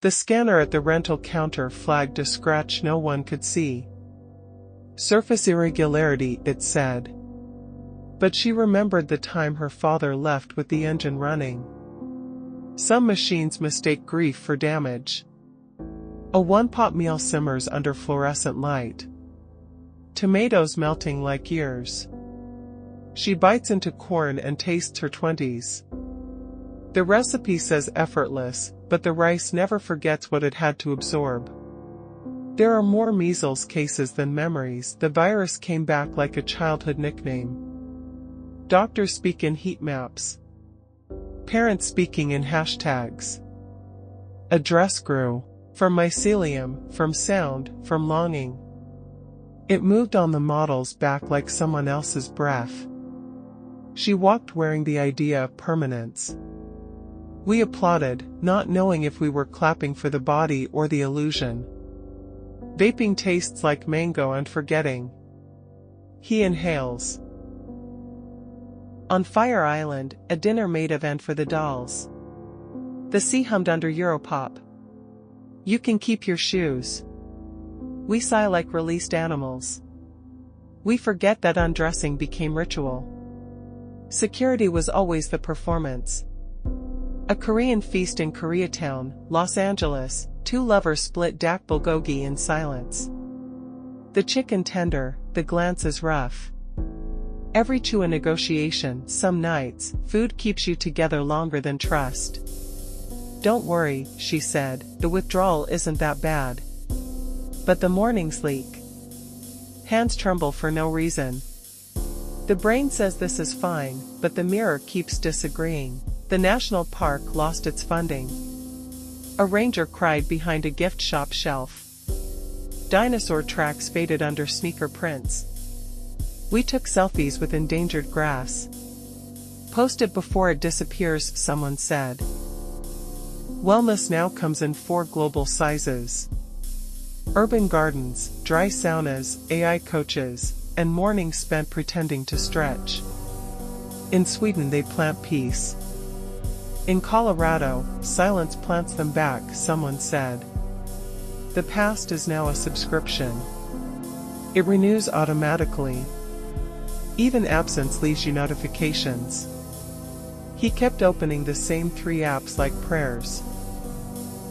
The scanner at the rental counter flagged a scratch no one could see. Surface irregularity, it said. But she remembered the time her father left with the engine running. Some machines mistake grief for damage. A one-pot meal simmers under fluorescent light. Tomatoes melting like ears. She bites into corn and tastes her 20s. The recipe says effortless, but the rice never forgets what it had to absorb. There are more measles cases than memories. The virus came back like a childhood nickname. Doctors speak in heat maps. Parents speaking in hashtags. A dress grew. From mycelium, from sound, from longing. It moved on the model's back like someone else's breath. She walked wearing the idea of permanence. We applauded, not knowing if we were clapping for the body or the illusion. Vaping tastes like mango and forgetting. He inhales. On Fire Island, a dinner made event for the dolls. The sea hummed under Europop. You can keep your shoes. We sigh like released animals. We forget that undressing became ritual. Security was always the performance. A Korean feast in Koreatown, Los Angeles, two lovers split dak bulgogi in silence. The chicken tender, the glance is rough. Every chew a negotiation. Some nights, food keeps you together longer than trust. Don't worry, she said, the withdrawal isn't that bad. But the mornings leak. Hands tremble for no reason. The brain says this is fine, but the mirror keeps disagreeing. The national park lost its funding. A ranger cried behind a gift shop shelf. Dinosaur tracks faded under sneaker prints. We took selfies with endangered grass. Post it before it disappears, someone said. Wellness now comes in 4 global sizes. Urban gardens, dry saunas, AI coaches, and mornings spent pretending to stretch. In Sweden they plant peace. In Colorado, silence plants them back, someone said. The past is now a subscription. It renews automatically. Even absence leaves you notifications. He kept opening the same 3 apps like prayers.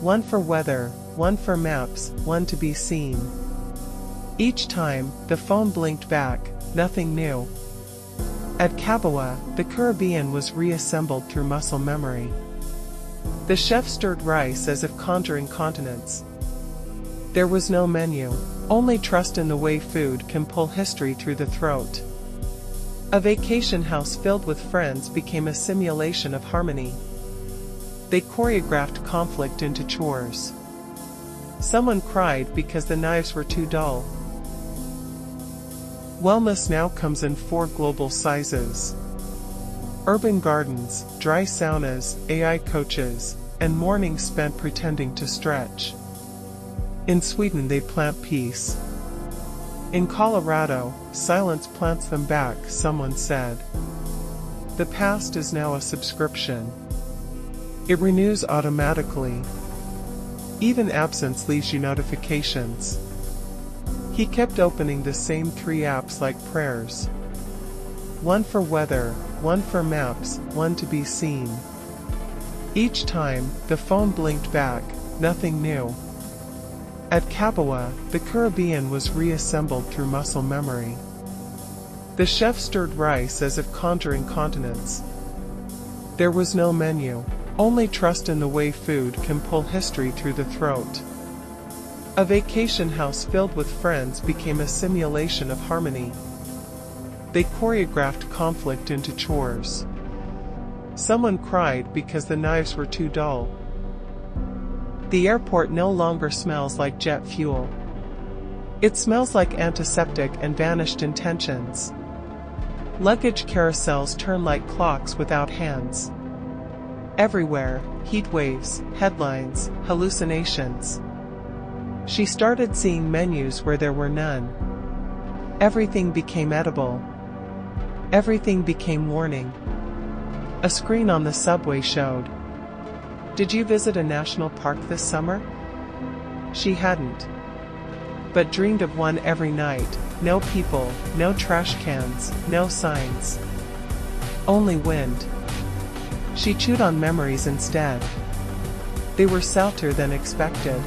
One for weather, one for maps, one to be seen. Each time, the phone blinked back, nothing new. At Caboa, the Caribbean was reassembled through muscle memory. The chef stirred rice as if conjuring continents. There was no menu, only trust in the way food can pull history through the throat. A vacation house filled with friends became a simulation of harmony. They choreographed conflict into chores. Someone cried because the knives were too dull. Wellness now comes in 4 global sizes. Urban gardens, dry saunas, AI coaches, and mornings spent pretending to stretch. In Sweden they plant peace. In Colorado, silence plants them back, someone said. The past is now a subscription. It renews automatically. Even absence leaves you notifications. He kept opening the same 3 apps like prayers. One for weather, one for maps, one to be seen. Each time, the phone blinked back, nothing new. At Caboa, the Caribbean was reassembled through muscle memory. The chef stirred rice as if conjuring continents. There was no menu, only trust in the way food can pull history through the throat. A vacation house filled with friends became a simulation of harmony. They choreographed conflict into chores. Someone cried because the knives were too dull. The airport no longer smells like jet fuel. It smells like antiseptic and vanished intentions. Luggage carousels turn like clocks without hands. Everywhere, heat waves, headlines, hallucinations. She started seeing menus where there were none. Everything became edible. Everything became warning. A screen on the subway showed. Did you visit a national park this summer? She hadn't. But dreamed of one every night. No people, no trash cans, no signs. Only wind. She chewed on memories instead. They were softer than expected.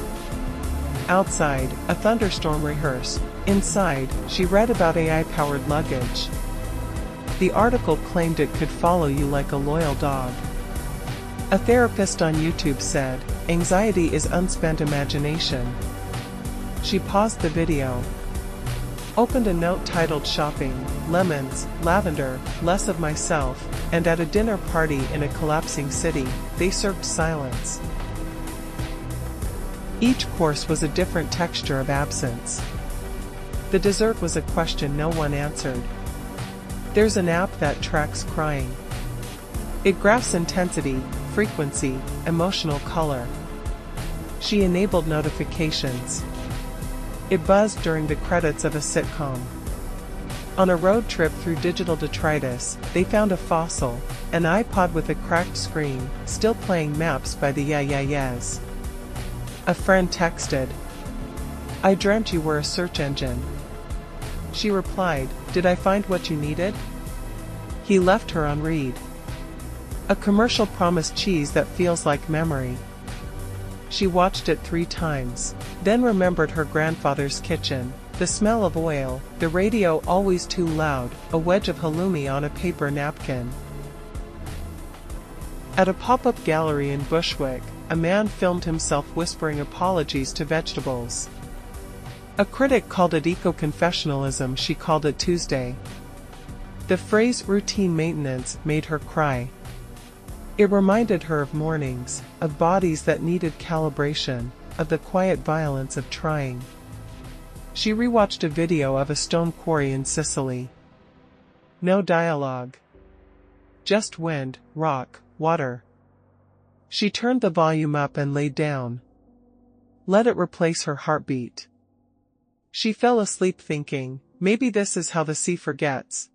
Outside, a thunderstorm rehearsed. Inside, she read about AI-powered luggage. The article claimed it could follow you like a loyal dog. A therapist on YouTube said, "Anxiety is unspent imagination." She paused the video, opened a note titled "Shopping, Lemons, Lavender, Less of Myself," and at a dinner party in a collapsing city, they served silence. Each course was a different texture of absence. The dessert was a question no one answered. There's an app that tracks crying. It graphs intensity, frequency, emotional color. She enabled notifications. It buzzed during the credits of a sitcom. On a road trip through digital detritus, they found a fossil, an iPod with a cracked screen, still playing Maps by the Yeah-Yeah-Yeahs. A friend texted, "I dreamt you were a search engine." She replied, "Did I find what you needed?" He left her on read. A commercial promised cheese that feels like memory. She watched it 3 times, then remembered her grandfather's kitchen, the smell of oil, the radio always too loud, a wedge of halloumi on a paper napkin. At a pop-up gallery in Bushwick, a man filmed himself whispering apologies to vegetables. A critic called it eco-confessionalism. She called it Tuesday. The phrase routine maintenance made her cry. It reminded her of mornings, of bodies that needed calibration, of the quiet violence of trying. She rewatched a video of a stone quarry in Sicily. No dialogue. Just wind, rock, water. She turned the volume up and lay down. Let it replace her heartbeat. She fell asleep thinking, maybe this is how the sea forgets,